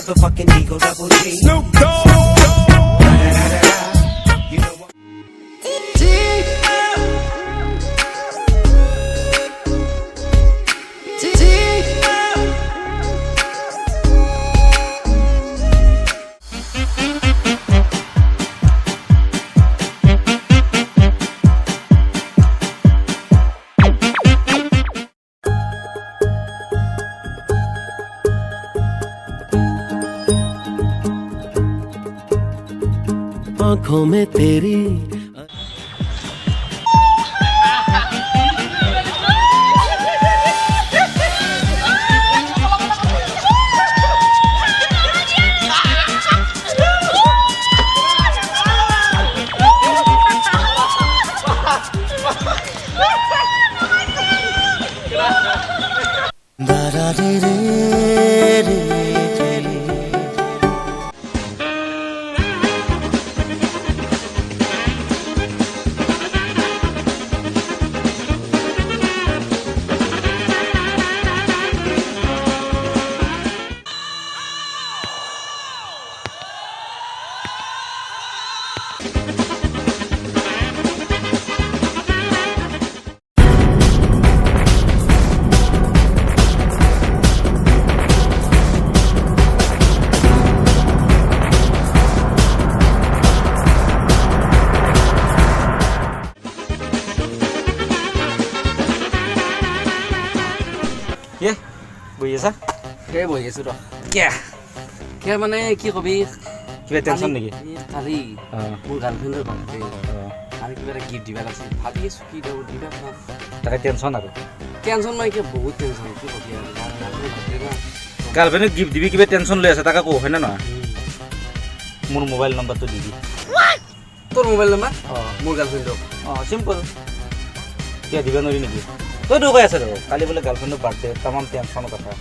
the fucking Eagle Double G. Snoop Dogg. You know what? आंखों में तेरी दारा रे रे रे ये বহি আছা কে বহি আছো ৰ কিয়া কে মানে কি কবি কিবা টেনচন নেকি কালি মোৰ গাৰ্লফ্ৰেণ্ডৰ বাৰ্থডে আৰু কিবা এটা গিফ্ট দিবা আছে ভাবি আছো কি দিওঁ দিবা না তাকে টেনচন আৰু টেনচন মানে কি বহুত টেনচন কি কবি আৰু গাৰ্লফ্ৰেণ্ডক গিফ্ট দিবি কিবা টেনচন লৈ আছে তাকে কওঁ হয়নে নহয় মোৰ মোবাইল নম্বৰটো দিবি তোৰ মোবাইল নম্বৰ মোৰ গাৰ্লফ্ৰেণ্ডক চিম্পল কিয় দিব নোৱাৰি নেকি তই কৈ আছে ৰ কালি বোলে গাৰ্লফ্ৰেণ্ডৰ বাৰ্থডে তামান টেনচনৰ কথা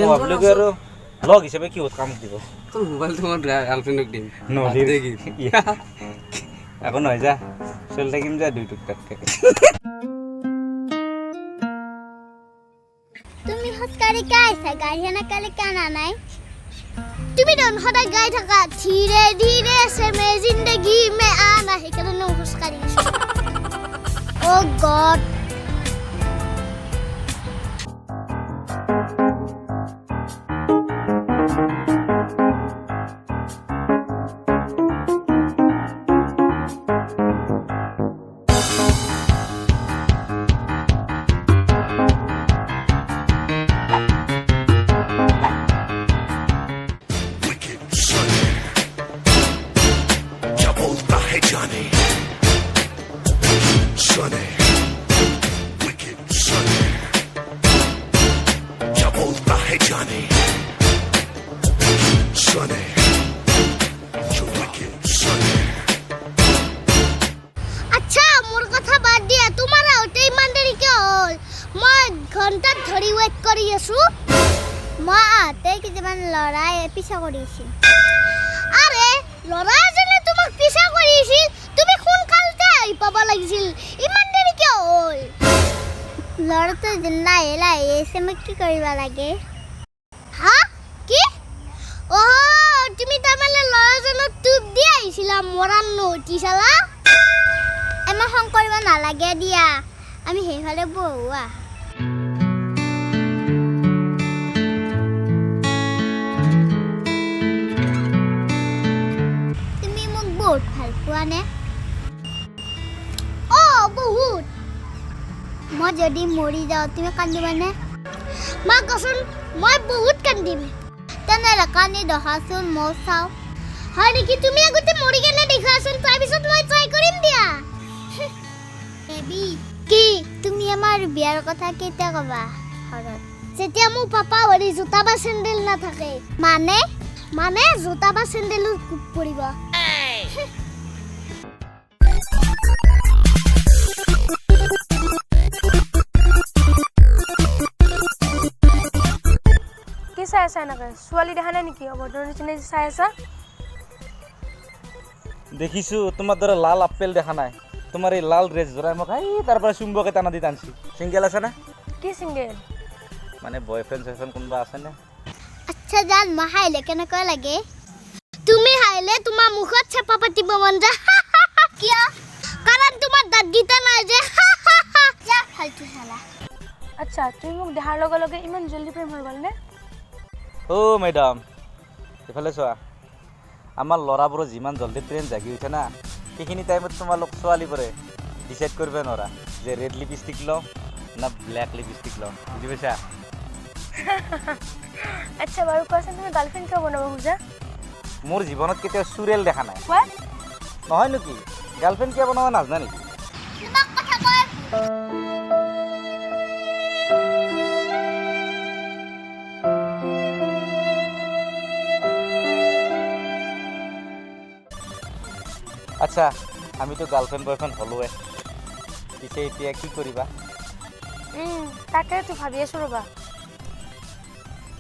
ভাবিলো আৰু লগ হিচাপে কিহত কামত দিব তোৰ মোবাইলটো মই গাৰ্লফ্ৰেণ্ডক দিম নহ'লে আকৌ নহয় যা চলি থাকিম যা দুই টুকটাকে তুমি হস্কাৰি কাইছা গাড়ী নাকালে কানা নাই তুমি দন সদায় গাই থাকা ধীৰে ধীৰে সে মে জিন্দগী মে আনা সেইকাৰণে হস্কাৰি ও গড আচ্ছা মোৰ কথা বাদ দিয়া তোমাৰ আউতে ইমান দেৰি কিয় হ'ল মই ঘণ্টা ধৰি ৱেট কৰি আছো মই আতে কিমান লৰাই পিছা কৰি আছিল আৰে লৰাজনে তোমাক পিছা কৰি আছিল তুমি সোনকালতে আহি পাব লাগিছিল ইমান দেৰি কিয় হ'ল লৰাটো জিন্দা এলা এসে মই কি কৰিব লাগে হা কি ও তুমি তাৰমানে লৰাজনক টুপ দি আহিছিলা মৰাণ নটিছালা এমা হং কৰিব নালাগে দিয়া আমি সেইফালে বহুৱা তুমি মোক বহুত ভাল পোৱা নে অ বহুত মই যদি মৰি যাওঁ তুমি কান্দিবানে মা কচোন মই বহুত কান্দিম তেনেহ'লে কান্দি দেখাচোন মই চাওঁ হয় নেকি তুমি আগতে মৰি কেনে দেখাচোন তাৰপিছত মই ট্ৰাই কৰিম দিয়া বেবি কি তুমি আমাৰ বিয়াৰ কথা কেতিয়া ক'বা ঘৰত যেতিয়া মোৰ পাপা ভৰি জোতা বা চেণ্ডেল নাথাকে মানে জোতা বা চেণ্ডেলৰ কোপ পৰিব কি চাই আছা এনেকৈ ছোৱালী দেখা নাই নেকি অভদ্ৰ নিচিনা চাই আছা দেখিছোঁ তোমাৰ দৰে লাল আপেল দেখা নাই তোমাৰ এই লাল ড্ৰেছ জোৰাই মোক তাৰ পৰা চুম্বকে টানা দি টানছি চিংগেল আছে না কি চিংগেল মানে বয়ফ্ৰেণ্ড চয়ফ্ৰেণ্ড কোনোবা আছেনে আচ্ছা জান মই হাইলে কেনেকৈ লাগে তুমি হাইলে তোমাৰ মুখত চেপা পাতিব মন যায় কিয় কাৰণ তোমাৰ দাঁত গিটা নাই যে যা ফালতু শালা আচ্ছা তুমি মোক দেখাৰ লগে লগে ইমান জলদি প্ৰেম হৈ গ'ল নে অ' মেডাম এইফালে চোৱা আমাৰ ল'ৰাবোৰৰ যিমান জলদি প্ৰেম জাগি উঠে না সেইখিনি টাইমত তোমালোক ছোৱালীবোৰে ডিচাইড কৰিব নোৱাৰা যে ৰেড লিপষ্টিক লওঁ না ব্লেক লিপষ্টিক লওঁ বুজি পাইছা আচ্ছা বাৰু কোৱাচোন তুমি গাৰ্লফ্ৰেণ্ড কিয় বনাব খোজা মোৰ জীৱনত কেতিয়াও চুৰেল দেখা নাই হোৱাট নহয় নেকি গাৰ্লফ্ৰেণ্ড কিয় বনাব নাজানা নেকি তোমাক কথা কয় আচ্ছা আমিতো গাৰ্লফ্ৰেণ্ড বয়ফ্ৰেণ্ড হ'লোৱে পিছে এতিয়া কি কৰিবা তাকেতো ভাবি আছোঁ ৰ'বা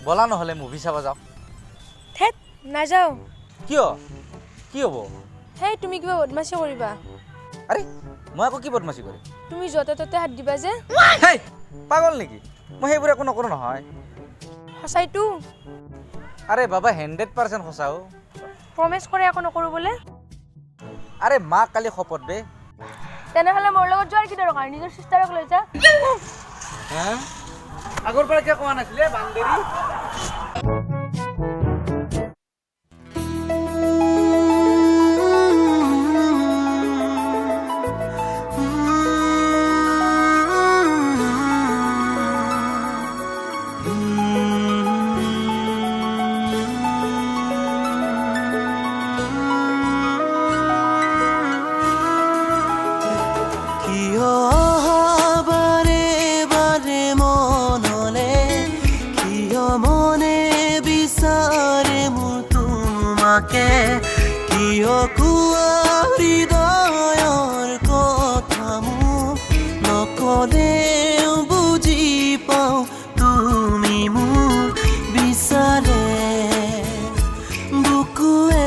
ব'লা নহ'লে মুভি চাব যাওঁ থেত নাযাওঁ কিয় কি হ'ব সেই তুমি কিবা বদমাচি কৰিবা আৰে মই আকৌ কি বদমাচি কৰিম তুমি য'তে ত'তে হাত দিবা যে হেই পাগল নেকি মই সেইবোৰ একো নকৰোঁ নহয় সঁচাইতো আৰে বাবা 100% সঁচাও প্ৰমিছ কৰে একো নকৰোঁ বোলে আৰে মাক কালি শপত বে তেনেহ'লে মোৰ লগত যোৱাৰ কি দৰকাৰ নিজৰ চিষ্টাৰক লৈ যা আগৰ পৰা কিয় কোৱা নাছিলে বান্দৰী কিয় বাৰে বাৰে মনলে কিয় মনে বিচাৰে মোৰ তোমাকে কিয় কোৱা হৃদয়ৰ কথা মোক নকলেও বুজি পাওঁ তুমি মোৰ বিচাৰে বুকুৱে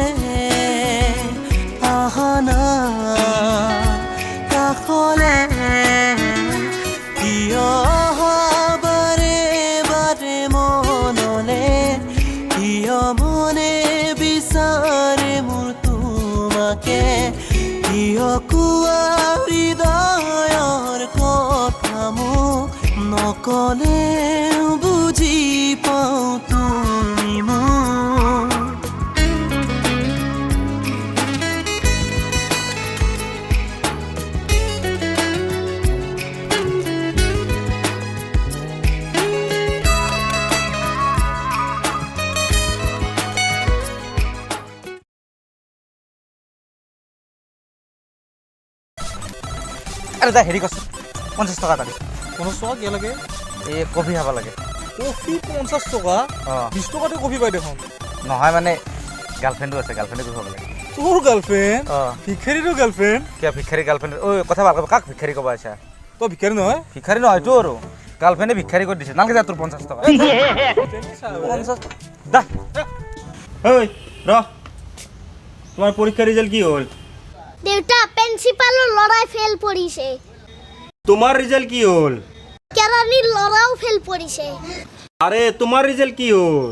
আহনা কাষলে কিয় বাৰে বাৰে মনলে কিয় মনে বিচাৰে মোৰ তোমাকে কিয় কোৱা হৃদয়ৰ কথা মোক নকলেও বুজি পাওঁ তুমি মোৰ আৰে দা হেৰি কৰচোন 50 টকা এটা দিছোঁ 50 টকা কিয় লাগে এই কফি খাব লাগে কফি 50 টকা অঁ 20 টকাতে কফি পাই দেখোন নহয় মানে গাৰ্লফ্ৰেণ্ডো আছে গাৰ্লফ্ৰেণ্ডে কফি খাব লাগে তোৰ গাৰ্লফ্ৰেণ্ড অঁ ভিক্ষাৰীৰো গাৰ্লফ্ৰেণ্ড কিয় ভিক্ষাৰী গাৰ্লফ্ৰেণ্ড ঐ কথা ভাল কাক ভিক্ষাৰী ক'ব আছা তই ভিক্ষাৰী নহয় ভিক্ষাৰী নহয়তো আৰু গাৰ্লফ্ৰেণ্ডে ভিক্ষাৰী কৰি দিছে নালাগে যা তোৰ 50 টকা 50 দা ঐ ৰ তোমাৰ পৰীক্ষাৰ ৰিজাল্ট কি হ'ল দেউতা প্ৰিন্সিপালৰ ল'ৰাই ফেল পৰিছে তোমাৰ ৰিজাল্ট কি হ'ল কেৰাণীৰ ল'ৰাও ফেল পৰিছে আৰে তোমাৰ ৰিজাল্ট কি হ'ল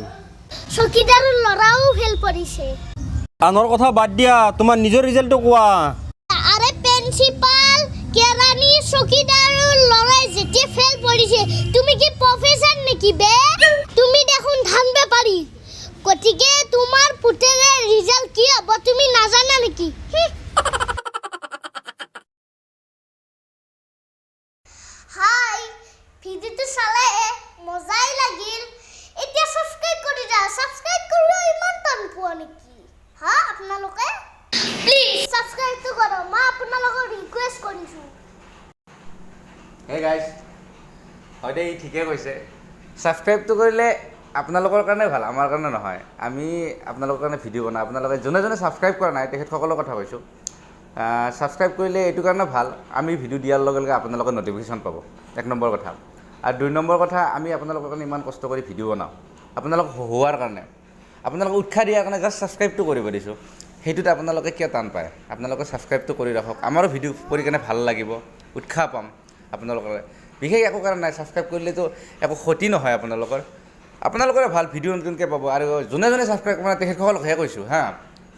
চকীদাৰৰ ল'ৰাও ফেল পৰিছে আনৰ কথা বাদ দিয়া তোমাৰ নিজৰ ৰিজাল্টটো কোৱা আৰে প্ৰিন্সিপাল কেৰাণী চকীদাৰৰ ল'ৰাই যেতিয়া ফেল পৰিছে তুমি কি প্ৰফেছৰ নেকি বে তুমি দেখোন ধান বেপাৰী গতিকে তোমাৰ পুতেৰে ৰিজাল্ট কি হ'ব তুমি নাজানা নেকি হাই ভিডিওটো চালে মজাই লাগিল এতিয়া সাবস্ক্ৰাইব কৰি যা সাবস্ক্ৰাইব কৰিব ইমান টান পোৱা নেকি হা আপোনালোকে প্লিজ সাবস্ক্ৰাইবটো কৰক মই আপোনালোকক ৰিকুৱেষ্ট কৰিছোঁ হে গাইজ হয় দেই ঠিকে কৈছে ছাবস্ক্ৰাইবটো কৰিলে আপোনালোকৰ কাৰণে ভাল আমাৰ কাৰণে নহয় আমি আপোনালোকৰ কাৰণে ভিডিঅ' বনাওঁ আপোনালোকে যোনে যোনে ছাবস্ক্ৰাইব কৰা নাই তেখেতসকলৰ কথা কৈছোঁ ছাবস্ক্ৰাইব কৰিলে এইটো কাৰণে ভাল আমি ভিডিঅ' দিয়াৰ লগে লগে আপোনালোকে নটিফিকেশ্যন পাব 1 নম্বৰ কথা আৰু 2 নম্বৰ কথা আমি আপোনালোকৰ কাৰণে ইমান কষ্ট কৰি ভিডিঅ' বনাওঁ আপোনালোক হোৱাৰ কাৰণে আপোনালোকক উৎসাহ দিয়াৰ কাৰণে জাষ্ট ছাবস্ক্ৰাইবটো কৰিব দিছোঁ সেইটোত আপোনালোকে কিয় টান পায় আপোনালোকে ছাবস্ক্ৰাইবটো কৰি ৰাখক আমাৰো ভিডিঅ' কৰি কেনে ভাল লাগিব উৎসাহ পাম আপোনালোকৰ বিশেষ একো কাৰণ নাই ছাবস্ক্ৰাইব কৰিলেতো একো ক্ষতি নহয় আপোনালোকৰ আপোনালোকৰে ভাল ভিডিঅ' নতুনকৈ পাব আৰু যোনে যোনে ছাবস্ক্ৰাইব কৰা তেখেতসকলকহে কৈছোঁ হা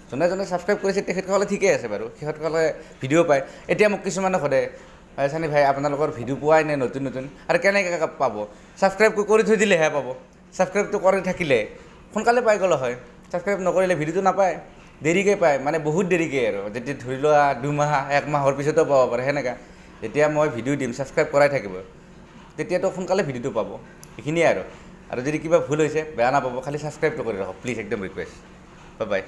যোনে যোনে ছাবস্ক্ৰাইব কৰিছে তেখেতসকলে ঠিকেই আছে বাৰু তেখেতসকলে ভিডিঅ' পায় এতিয়া মোক কিছুমানে সোধে চানি ভাই আপোনালোকৰ ভিডিঅ' পোৱাই নাই নতুন নতুন আৰু কেনেকৈ পাব ছাবস্ক্ৰাইবটো কৰি থৈ দিলেহে পাব ছাবস্ক্ৰাইবটো কৰি থাকিলে সোনকালে পাই গ'লে হয় ছাবস্ক্ৰাইব নকৰিলে ভিডিঅ'টো নাপায় দেৰিকৈ পায় মানে বহুত দেৰিকৈ আৰু যেতিয়া ধৰি লোৱা 2 মাহ 1 মাহৰ পিছতো পাব পাৰে সেনেকুৱা যেতিয়া মই ভিডিঅ' দিম ছাবস্ক্ৰাইব কৰাই থাকিব তেতিয়াতো সোনকালে ভিডিঅ'টো পাব এইখিনিয়ে আৰু যদি কিবা ভুল হৈছে বেয়া নাপাব খালি ছাবস্ক্ৰাইবটো কৰি ৰাখক প্লিজ একদম ৰিকুৱেষ্ট বাই বাই